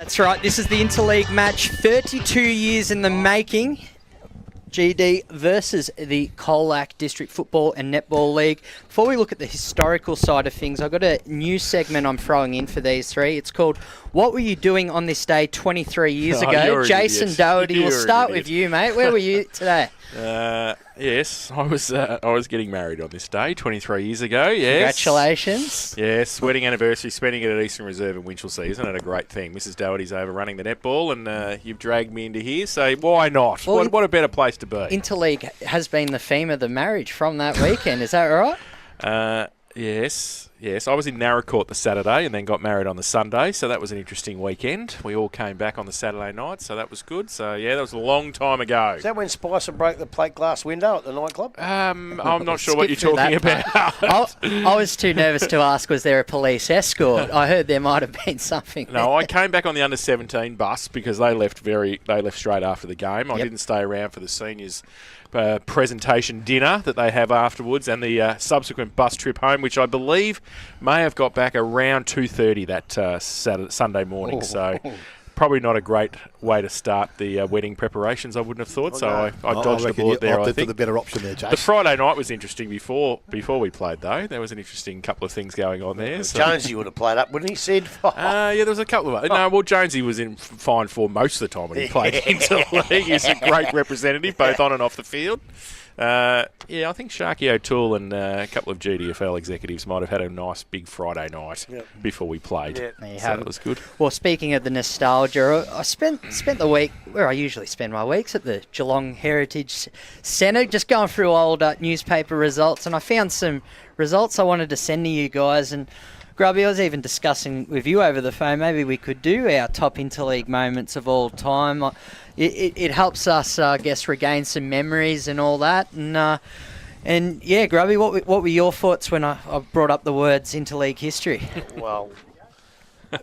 That's right, this is the Interleague match, 32 years in the making. GD versus the Colac District Football and Netball League. Before we look at the historical side of things, I've got a new segment I'm throwing in for these three. It's called What Were You Doing on This Day 23 Years Ago? Jason Doherty, we'll start with you, mate. Where were you today? Yes, I was getting married on this day 23 years ago. Yes, Congratulations. Yes, wedding anniversary, spending it at Eastern Reserve in Winchell Season. Had a great thing. Mrs. Doherty's over running the netball, and you've dragged me into here. So why not? Well, what a better place to be? Interleague has been the theme of the marriage from that weekend. Is that right? Yes. I was in Narracourt the Saturday and then got married on the Sunday, so that was an interesting weekend. We all came back on the Saturday night, so that was good. So, yeah, that was a long time ago. Is that when Spicer broke the plate glass window at the nightclub? I'm not sure what you're talking about. I was too nervous to ask, was there a police escort? I heard there might have been something. No, I came back on the under-17 bus because they left straight after the game. I didn't stay around for the seniors' presentation dinner that they have afterwards and the subsequent bus trip home, which I believe may have got back around 2:30 that Sunday morning. So probably not a great way to start the wedding preparations, I wouldn't have thought. So I dodged a bullet there, I think. For the better option there, Jason. The Friday night was interesting before we played, though. There was an interesting couple of things going on there. So. Jonesy would have played up, wouldn't he, Sid? Yeah, there was a couple of... No, well, Jonesy was in fine form most of the time when he played Interleague. He's a great representative, both on and off the field. I think Sharky O'Toole and a couple of GDFL executives might have had a nice big Friday night before we played. So that was good. Well, speaking of the nostalgia, I spent the week where I usually spend my weeks at the Geelong Heritage Centre, just going through old newspaper results, and I found some results I wanted to send to you guys. And Grubby, I was even discussing with you over the phone, maybe we could do our top Interleague moments of all time. It helps us, I guess, regain some memories and all that. And yeah, Grubby, what were your thoughts when I brought up the words Interleague history? Well,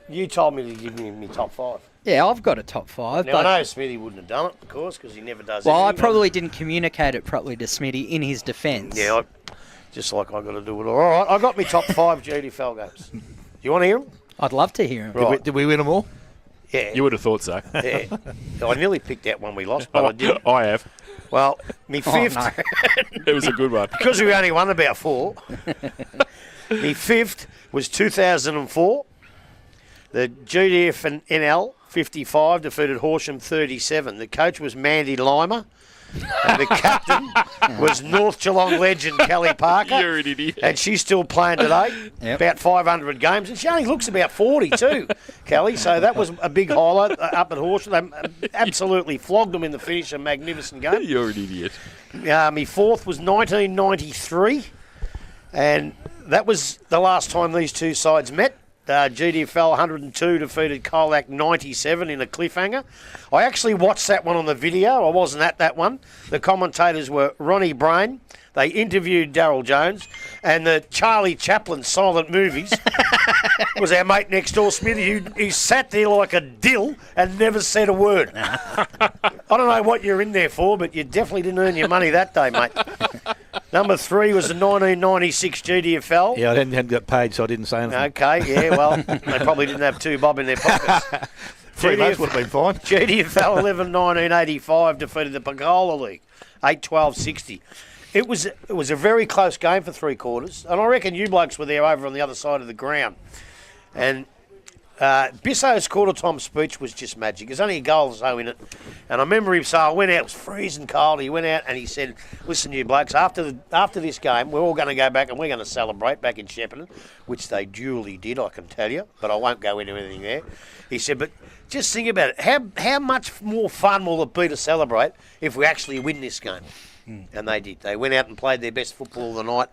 you told me to give me my top five. Yeah, I've got a top five. Now, I know Smithy wouldn't have done it, of course, because he never does Well, anything. I probably didn't communicate it properly to Smitty in his defence. Yeah, just like I got to do it. All right, I got my top five GDFL games. You want to hear them? I'd love to hear him. Right. Did we win them all? Yeah. You would have thought so. Yeah. I nearly picked that one we lost, but I didn't. I have. Well, me fifth. No. It was a good one. Because we only won about four. Me fifth was 2004. The GDFNL 55 defeated Horsham 37. The coach was Mandy Lima. And the captain was North Geelong legend Kelly Parker. You're an idiot. And she's still playing today, about 500 games. And she only looks about 40 too, Kelly. So that was a big highlight up at Horsham. They absolutely flogged them in the finish, a magnificent game. You're an idiot. My fourth was 1993. And that was the last time these two sides met. GDFL 102 defeated Colac 97 in a cliffhanger. I actually watched that one on the video. I wasn't at that one. The commentators were Ronnie Brain. They interviewed Daryl Jones. And the Charlie Chaplin silent movies was our mate next door, Smithy, who sat there like a dill and never said a word. I don't know what you're in there for, but you definitely didn't earn your money that day, mate. Number three was the 1996 GDFL. Yeah, I hadn't got paid, so I didn't say anything. Okay, yeah, well, they probably didn't have 2 bob in their pockets. 3 months would have been fine. GDFL 11 1985 defeated the Pagola League 8-12-60. It was a very close game for 3 quarters, and I reckon you blokes were there over on the other side of the ground. And Bisso's quarter-time speech was just magic. There's only a goal or so in it. And I remember him saying, I went out, it was freezing cold. He went out and he said, listen, you blokes, after this game, we're all going to go back and we're going to celebrate back in Shepparton, which they duly did, I can tell you, but I won't go into anything there. He said, but just think about it. How much more fun will it be to celebrate if we actually win this game? And they did. They went out and played their best football of the night.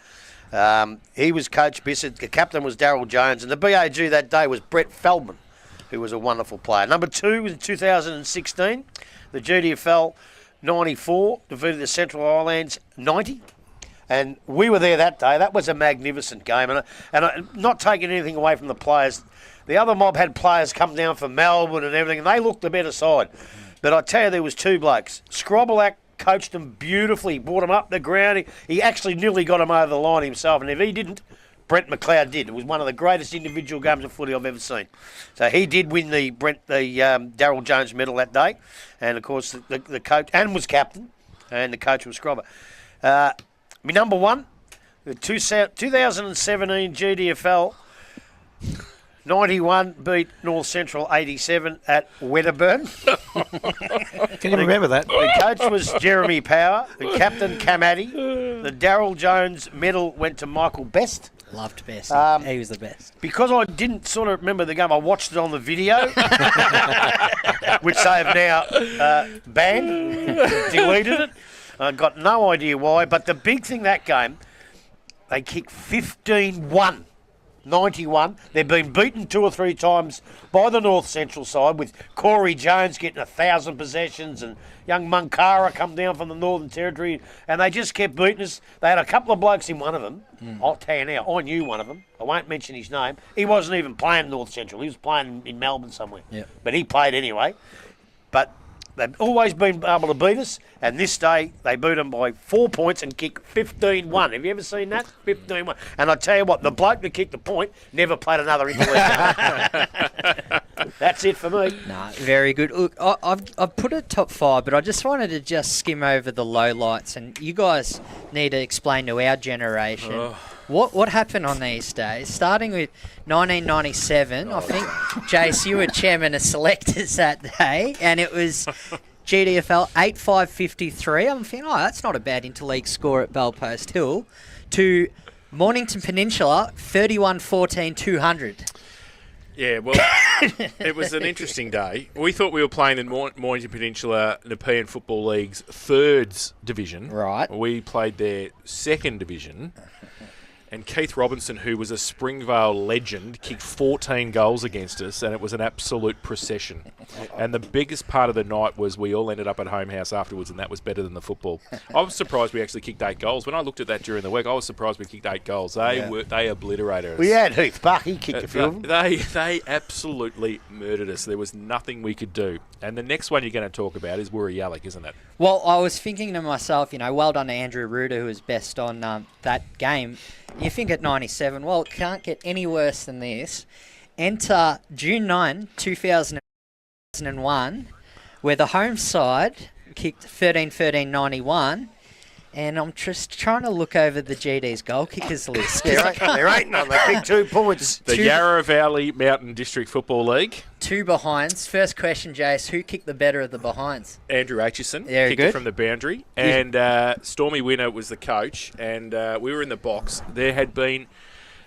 He was Coach Bissett. The captain was Daryl Jones. And the BAG that day was Brett Feldman, who was a wonderful player. Number 2 was in 2016. The GDFL 94 defeated the Central Islands 90. And we were there that day. That was a magnificent game. And not taking anything away from the players. The other mob had players come down from Melbourne and everything, and they looked the better side. But I tell you, there was 2 blokes. Scrobelac coached them beautifully, brought them up the ground. He actually nearly got them over the line himself, and if he didn't, Brent McLeod did. It was one of the greatest individual games of footy I've ever seen. So he did win the Darryl Jones medal that day, and of course the coach and was captain, and the coach was Scrobber. My number one, the 2017 GDFL 91 beat North Central 87 at Wedderburn. Can you remember that? The coach was Jeremy Power, the captain Cam Addy. The Darryl Jones medal went to Michael Best. Loved Best. He was the best. Because I didn't sort of remember the game, I watched it on the video, which they have now banned, deleted it. I got no idea why, but the big thing that game, they kicked 15-1. 91. They've been beaten 2 or 3 times by the North Central side, with Corey Jones getting 1,000 possessions and young Munkara come down from the Northern Territory, and they just kept beating us. They had a couple of blokes in one of them. I'll tell you now, I knew one of them. I won't mention his name. He wasn't even playing North Central. He was playing in Melbourne somewhere. Yep. But he played anyway. But they've always been able to beat us, and this day they beat them by 4 points and kicked 15-1. Have you ever seen that? 15-1. And I tell you what, the bloke that kicked the point never played another interleague game. That's it for me. No, very good. Look, I've put it top 5, but I just wanted to just skim over the lowlights, and you guys need to explain to our generation what happened on these days. Starting with 1997, I think, Jace, you were chairman of selectors that day, and it was GDFL 8-5-53. I'm thinking, that's not a bad interleague score at Bellpost Hill, to Mornington Peninsula 31-14-200. Yeah, well, it was an interesting day. We thought we were playing in Mornington Peninsula Nepean Football League's 3rd division. Right. We played their 2nd division. And Keith Robinson, who was a Springvale legend, kicked 14 goals against us, and it was an absolute procession. And the biggest part of the night was we all ended up at home house afterwards, and that was better than the football. I was surprised we actually kicked 8 goals. When I looked at that during the week, I was surprised we kicked 8 goals. They obliterated us. We had Heath Buck. He kicked a few of them. They absolutely murdered us. There was nothing we could do. And the next one you're going to talk about is Wurruyalluck, isn't it? Well, I was thinking to myself, well done to Andrew Ruder, who was best on that game. You think at 97, well, it can't get any worse than this. Enter June 9, 2001, where the home side kicked 13-13-91, and I'm just trying to look over the GD's goal kickers list. There ain't none. They kicked 2 points. The Yarra Valley Mountain District Football League. 2 behinds. First question, Jace, who kicked the better of the behinds? Andrew Aitchison Very kicked it good. from the boundary. And Stormy Winner was the coach. And we were in the box. There had been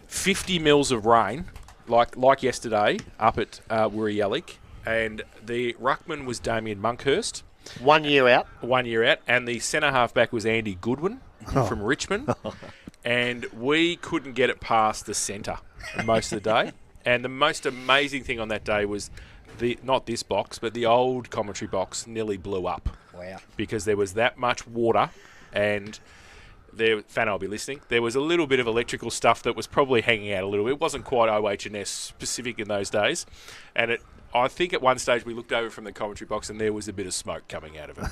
50 mils of rain, like yesterday, up at Wurruyalluck. And the ruckman was Damien Monkhurst. 1 year out. 1 year out. And the centre half-back was Andy Goodwin from Richmond. And we couldn't get it past the centre most of the day. And the most amazing thing on that day was not this box, but the old commentary box nearly blew up. Wow. Because there was that much water, and Fan, I'll be listening. There was a little bit of electrical stuff that was probably hanging out a little bit. It wasn't quite OH&S specific in those days. And I think at one stage we looked over from the commentary box and there was a bit of smoke coming out of it.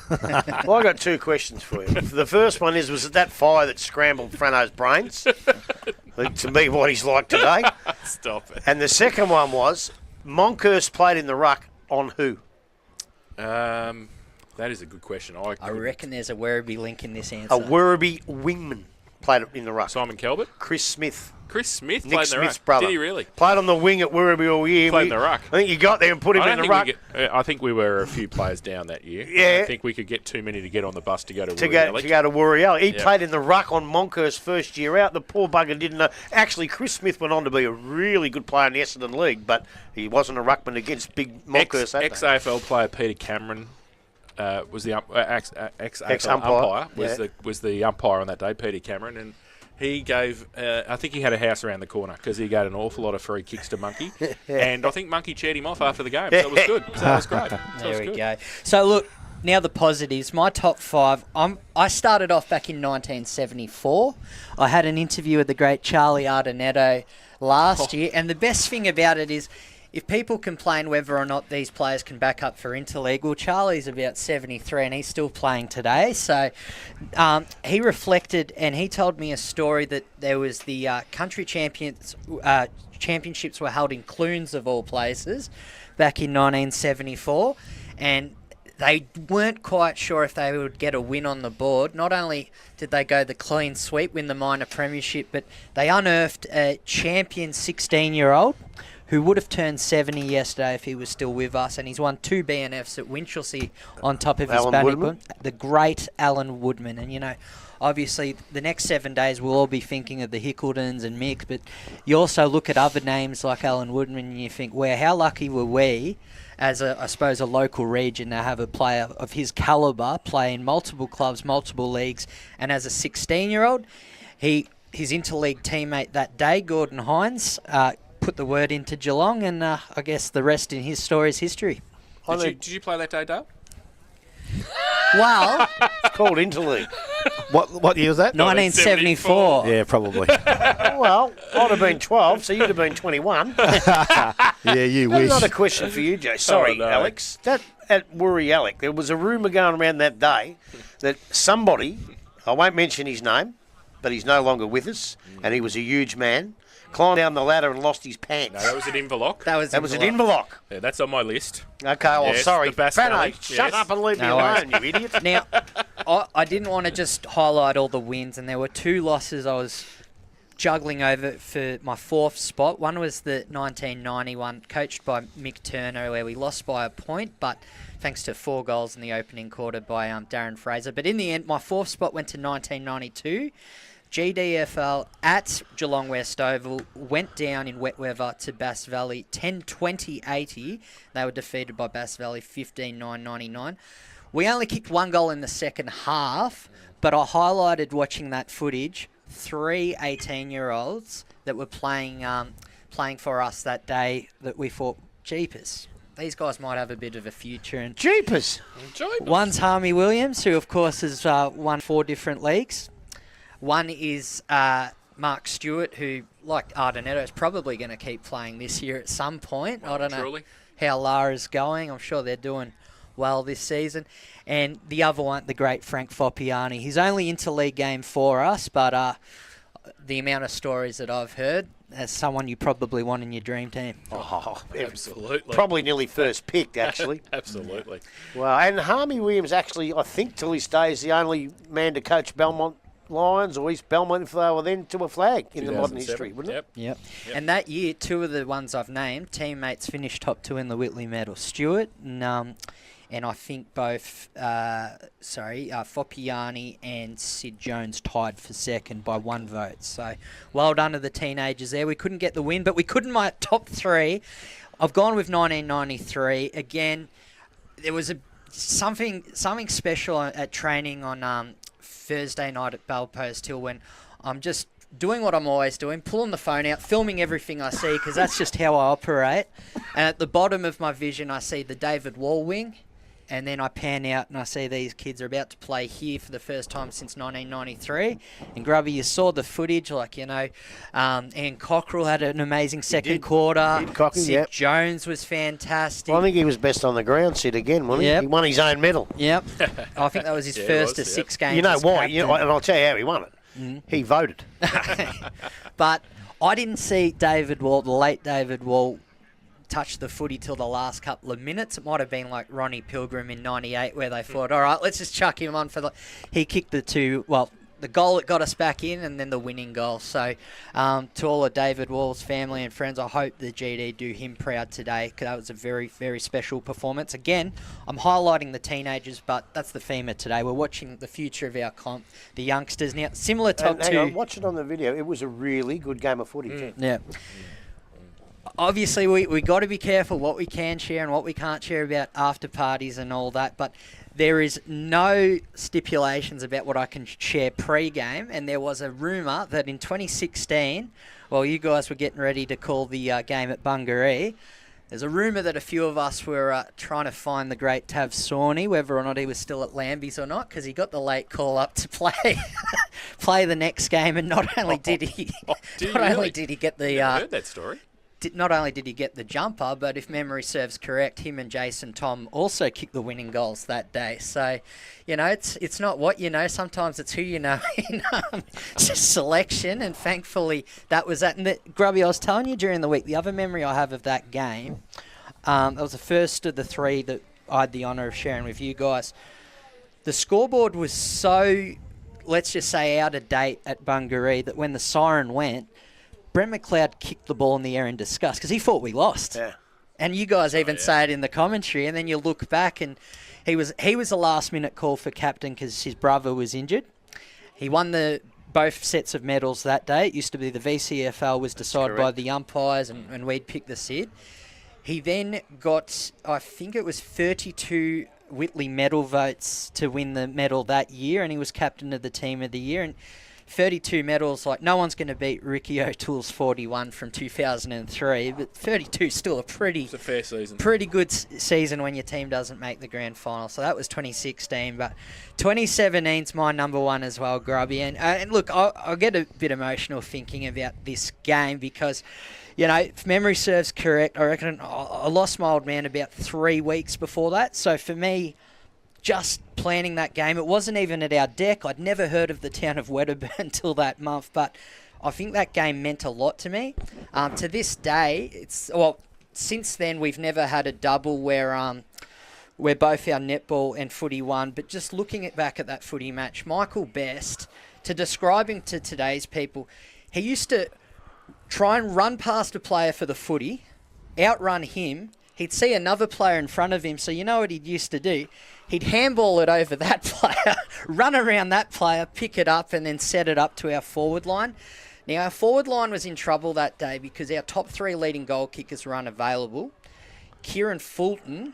Well, I got 2 questions for you. The first one was it that fire that scrambled Frano's brains? To me, what he's like today. Stop it. And the second one was, Monkhurst played in the ruck on who? That is a good question. I reckon there's a Werribee link in this answer. A Werribee wingman played in the ruck. Simon Calvert? Chris Smith. Chris Smith Nick played in the Smith's ruck. brother. Did he really? Played on the wing at Werribee all year. Played in the ruck. I think you got there and put him in the ruck. I think we were a few players down that year. Yeah. I think we could get too many to get on the bus to go to To Wurruyalluck. go to Wurruyalluck. He played in the ruck on Monkhurst's first year out. The poor bugger didn't know. Actually, Chris Smith went on to be a really good player in the Essendon League, but he wasn't a ruckman against big Monkhurst. Ex-AFL player Peter Cameron was the ex-AFL umpire. Was the umpire on that day, Peter Cameron, and he gave, I think he had a house around the corner because he gave an awful lot of free kicks to Monkey. And I think Monkey cheered him off after the game. So it was good. So that was great. There we go. So look, now the positives. My top 5. I started off back in 1974. I had an interview with the great Charlie Ardenetto last year. And the best thing about it is if people complain whether or not these players can back up for Interleague, well, Charlie's about 73 and he's still playing today. So he reflected and he told me a story that there was the country championships were held in Clunes of all places back in 1974, and they weren't quite sure if they would get a win on the board. Not only did they go the clean sweep, win the minor premiership, but they unearthed a champion 16-year-old who would have turned 70 yesterday if he was still with us, and he's won 2 BNFs at Winchelsea on top of his batting book. The great Alan Woodman. And, you know, obviously the next 7 days we'll all be thinking of the Hickletons and Mick, but you also look at other names like Alan Woodman and you think, well, how lucky were we as, I suppose, a local region to have a player of his calibre play in multiple clubs, multiple leagues, and as a 16-year-old, his interleague teammate that day, Gordon Hines, put the word into Geelong, and I guess the rest in his story is history. Did you play that day, Dale? Well, It's called Interleague. What year was that? 1974. Yeah, probably. Well, I'd have been 12, so you'd have been 21. Yeah, you wish. Another question for you, Joe. Sorry, no. Alex. That at Worry Alec, there was a rumour going around that day that somebody, I won't mention his name, but he's no longer with us, and he was a huge man, climbed down the ladder and lost his pants. No, that was at Inverloch. That was at Inverloch. Yeah, that's on my list. Okay, well, Yes, sorry. the Bass Fano, Valley, shut yes. up and leave me No alone, you idiot. Now, I didn't want to just highlight all the wins, and there were 2 losses I was juggling over for my 4th spot. One was the 1991, coached by Mick Turner, where we lost by a point, but thanks to 4 goals in the opening quarter by Darren Fraser. But in the end, my 4th spot went to 1992. GDFL at Geelong West Oval went down in wet weather to Bass Valley 10-20-80. They were defeated by Bass Valley 15-9-99. We only kicked 1 goal in the second half, but I highlighted watching that footage 3 18-year-olds that were playing for us that day that we thought, jeepers, these guys might have a bit of a future. And Jeepers. one's Harmy Williams, who of course has won 4 different leagues. One is Mark Stewart, who, like Ardenetto, is probably going to keep playing this year at some point. I don't know how Lara's going. I'm sure they're doing well this season. And the other one, the great Frank Foppiani. He's only interleague game for us, but the amount of stories that I've heard, as someone you probably want in your dream team. Oh, Absolutely. probably nearly first picked, actually. Absolutely. Well, and Harmy Williams actually, I think till this day, is the only man to coach Belmont Lions or East Belmont if they were then to a flag in the modern history, wouldn't it? Yep. And that year, 2 of the ones I've named, teammates finished top 2 in the Whitley medal. Stewart and I think both, Foppiani and Sid Jones tied for second by 1 vote. So well done to the teenagers there. We couldn't get the win, but we couldn't my top 3. I've gone with 1993. Again, there was something special at training on Thursday night at Bellpost Hill when I'm just doing what I'm always doing, pulling the phone out, filming everything I see, because that's just how I operate. And at the bottom of my vision, I see the David Wall wing, and then I pan out and I see these kids are about to play here for the first time since 1993. And Grubby, you saw the footage, like, you know, Ian Cockrell had an amazing second quarter. Sid Jones was fantastic. Well, I think he was best on the ground, Sid, again, wasn't he? Yep. He won his own medal. Yep. I think that was his first of 6 games. You know as why? captain. And I'll tell you how he won it. He voted. But I didn't see David Wall, the late David Wall, touch the footy till the last couple of minutes. It might have been like Ronnie Pilgrim in 98 where they thought, all right, let's just chuck him on for the... He kicked the goal that got us back in and then the winning goal. So to all of David Wall's family and friends, I hope the GD do him proud today, because that was a very, very special performance. Again, I'm highlighting the teenagers, but that's the theme of today. We're watching the future of our comp, the youngsters. Now, similar top 2... Hang on, watch it on the video. It was a really good game of footy. Yeah. Obviously, we got to be careful what we can share and what we can't share about after parties and all that, but there is no stipulations about what I can share pre-game, and there was a rumour that in 2016, while you guys were getting ready to call the game at Bungaree, there's a rumour that a few of us were trying to find the great Tav Sawney, whether or not he was still at Lambie's or not, because he got the late call up to play the next game, and not only did he did he get the... I heard that story. not only did he get the jumper, but if memory serves correct, him and Jason Tom also kicked the winning goals that day. So, it's not what you know. Sometimes it's who you know in selection, and thankfully that was that. And Grubby, I was telling you during the week, the other memory I have of that game, that was the first of the three that I had the honour of sharing with you guys. The scoreboard was so, let's just say, out of date at Bungaree that when the siren went, Brent McLeod kicked the ball in the air in disgust because he thought we lost. Yeah. And you guys even say it in the commentary, and then you look back and he was a last-minute call for captain because his brother was injured. He won both sets of medals that day. It used to be the VCFL was decided by the umpires, and we'd pick the SID. He then got, I think it was 32 Whitley medal votes to win the medal that year, and he was captain of the team of the year. And 32 medals, like no one's going to beat Ricky O'Toole's 41 from 2003, but 32 is still It's a fair season. pretty good season when your team doesn't make the grand final. So that was 2016, but 2017's my number one as well, Grubby. And look, I'll get a bit emotional thinking about this game because, if memory serves correct, I reckon I lost my old man about 3 weeks before that. So for me, just planning that game, it wasn't even at our deck. I'd never heard of the town of Wedderburn until that month, but I think that game meant a lot to me. To this day, since then we've never had a double where both our netball and footy won. But just looking back at that footy match, Michael Best, to describe him to today's people, he used to try and run past a player for the footy, outrun him. He'd see another player in front of him, so you know what he'd used to do? He'd handball it over that player, run around that player, pick it up, and then set it up to our forward line. Now, our forward line was in trouble that day because our top 3 leading goal kickers were unavailable. Kieran Fulton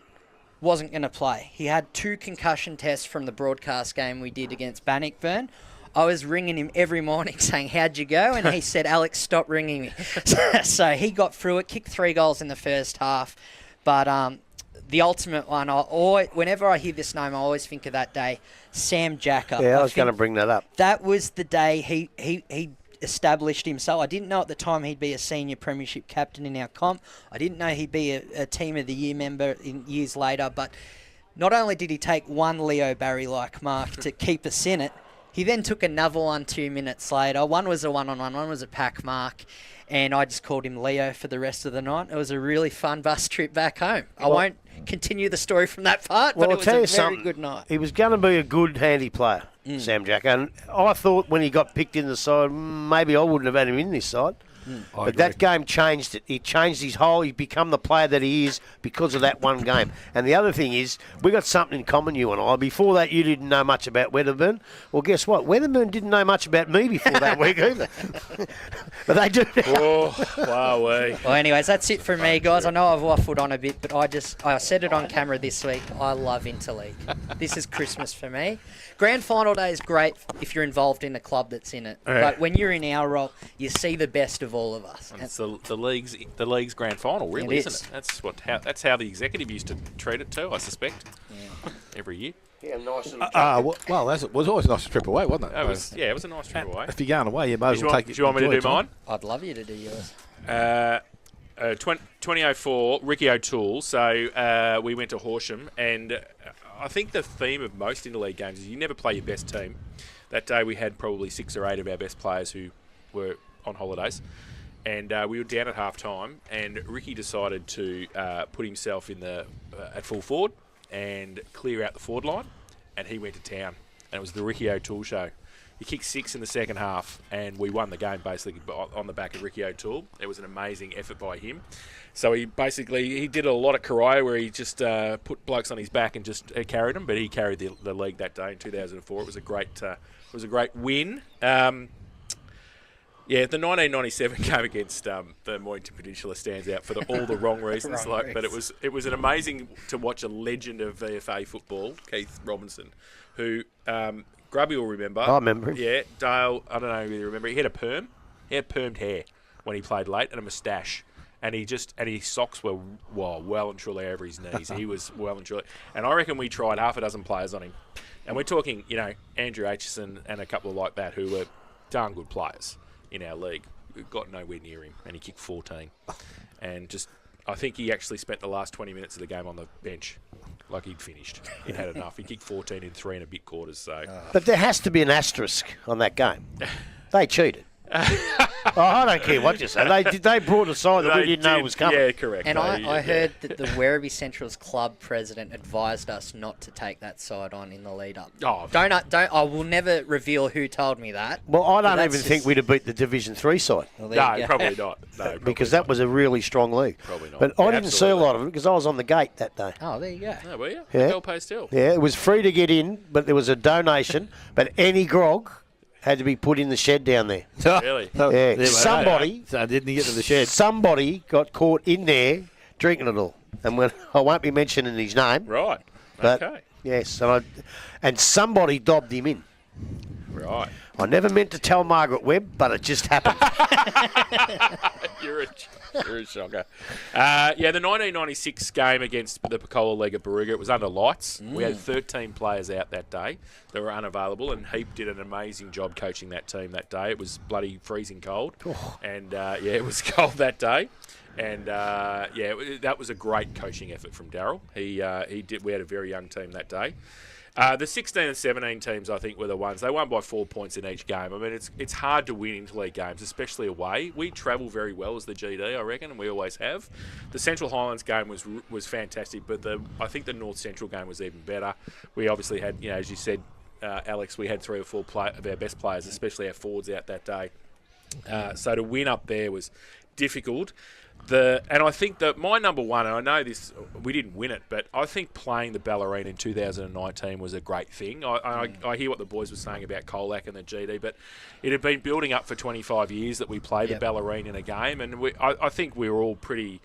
wasn't going to play. He had 2 concussion tests from the broadcast game we did against Bannockburn. I was ringing him every morning saying, how'd you go? And he said, Alex, stop ringing me. So he got through it, kicked 3 goals in the first half. But the ultimate one, whenever I hear this name, I always think of that day, Sam Jacker. Yeah, I was going to bring that up. That was the day he established himself. I didn't know at the time he'd be a senior premiership captain in our comp. I didn't know he'd be a team of the year member in years later. But not only did he take one Leo Barry-like mark to keep us in it, he then took another one 2 minutes later. One was a one-on-one, one was a pack mark. And I just called him Leo for the rest of the night. It was a really fun bus trip back home. I won't continue the story from that part, but it was a very good night. He was going to be a good, handy player, Sam Jacker. And I thought when he got picked in the side, maybe I wouldn't have had him in this side. But that game changed it. He changed his whole. He become the player that he is because of that one game. And the other thing is, we got something in common, you and I. Before that, you didn't know much about Wedderburn. Well, guess what? Wedderburn didn't know much about me before that week either. But they do now. Oh, wow. Well, anyways, that's it from me, guys. I know I've waffled on a bit, but I said it on camera this week. I love Interleague. This is Christmas for me. Grand final day is great if you're involved in a club that's in it. Yeah. But when you're in our role, you see the best of all of us. And it's the league's grand final, really, It isn't it? That's how the executive used to treat it too, I suspect. Yeah. Every year. Yeah, nice little well, it was always a nice trip away, wasn't it? It was a nice trip away. If you're going away, you might as well take it. Do you want me to do mine? I'd love you to do yours. 2004, Ricky O'Toole. So we went to Horsham, and I think the theme of most interleague games is you never play your best team. That day we had probably 6 or 8 of our best players who were on holidays, and we were down at half time, and Ricky decided to put himself in at full forward and clear out the forward line, and he went to town, and it was the Ricky O'Toole show. He kicked 6 in the second half, and we won the game basically on the back of Ricky O'Toole. It was an amazing effort by him. So he did a lot of karate where he just put blokes on his back and just carried them, but he carried the league that day in 2004. It was a great win. Yeah, the 1997 game against the Mornington Peninsula stands out for all the wrong reasons. But it was an amazing to watch a legend of VFA football, Keith Robinson, who Grubby will remember. I remember him. Yeah, Dale, I don't know if you remember. He had a perm. He had permed hair when he played late and a moustache. And his socks were well and truly over his knees. He was well and truly. And I reckon we tried half a dozen players on him. And we're talking, Andrew Aitchison and a couple like that who were darn good players in our league. got nowhere near him, and he kicked 14. And just, I think he actually spent the last 20 minutes of the game on the bench. Like he'd finished. He'd had enough. He kicked 14 in 3 and a bit quarters. So, But there has to be an asterisk on that game. They cheated. I don't care what you say. They brought a side that we didn't know was coming. Yeah, correct. And I heard that the Werribee Central's club president advised us not to take that side on in the lead up. Oh, Don't. I will never reveal who told me that. Well, I don't But even that's think just- we'd have beat the Division 3 side. Well, there you No, go. probably not. No, Because that was a really strong league. Probably not. But I Yeah, didn't see a lot of it because I was on the gate that day. Oh, there you go. No, were you? Yeah. Bell pay still. Yeah, it was free to get in, but there was a donation. But any grog had to be put in the shed down there. Really? Yeah, somebody, So didn't get to the shed. somebody got caught in there drinking it all. And I won't be mentioning his name. Right. But Okay. yes, and somebody dobbed him in. Right. I never meant to tell Margaret Webb, but it just happened. You're a shocker. The 1996 game against the Pecola League at Baruga, it was under lights. We had 13 players out that day that were unavailable, and Heap did an amazing job coaching that team that day. It was bloody freezing cold, and it was cold that day. And that was a great coaching effort from Darryl. He did. We had a very young team that day. The 16 and 17 teams, I think, were the ones. They won by 4 points in each game. I mean, it's hard to win interleague games, especially away. We travel very well as the GD, I reckon, and we always have. The Central Highlands game was fantastic, but I think the North Central game was even better. We obviously had, as you said, Alex, we had 3 or 4 of our best players, especially our forwards, out that day. So to win up there was difficult. And I think that my number one, and I know this, we didn't win it, but I think playing the Ballerine in 2019 was a great thing. I hear what the boys were saying about Colac and the GD, but it had been building up for 25 years that we played the Ballerine in a game, and I think we were all pretty...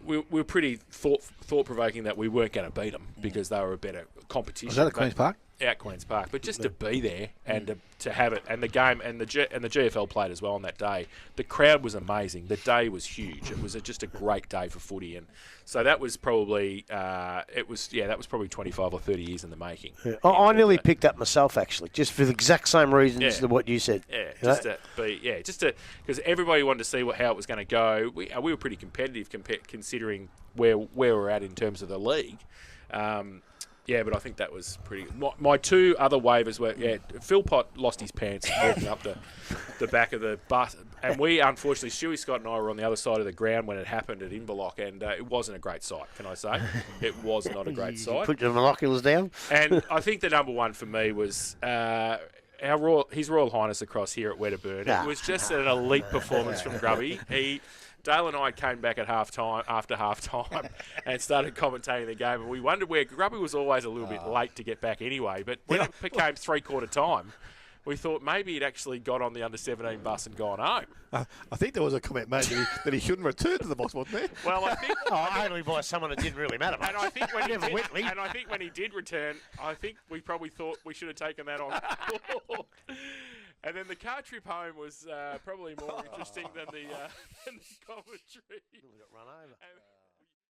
we were pretty thought-provoking that we weren't going to beat them because they were a better competition. Was that at Queen's Park? At Queen's Park, but just to be there and to have it, and the game and the GFL played as well on that day. The crowd was amazing. The day was huge. It was just a great day for footy, and so that was probably that was probably 25 or 30 years in the making. Yeah. I nearly picked up myself actually, just for the exact same reasons as what you said. Yeah, because everybody wanted to see how it was going to go. We were pretty competitive considering where we're at in terms of the league. But I think that was pretty... My 2 other waivers were... Philpott lost his pants walking up the back of the bus. And we, unfortunately, Stewie Scott and I were on the other side of the ground when it happened at Inverloch, and it wasn't a great sight, can I say? It was not a great sight. Put your binoculars down. And I think the number one for me was... His Royal Highness across here at Wedderburn. It was just an elite performance from Grubby. Dale and I came back at after half time and started commentating the game, and we wondered where Grubby was always a little bit late to get back anyway, but when it became three-quarter time, we thought maybe he'd actually got on the under-17 bus and gone home. I think there was a comment made that he shouldn't return to the box, wasn't there? Well, I think... only by someone that didn't really matter much. And I think when he did return, I think we probably thought we should have taken that on. And then the car trip home was probably more interesting than the commentary. Got run over.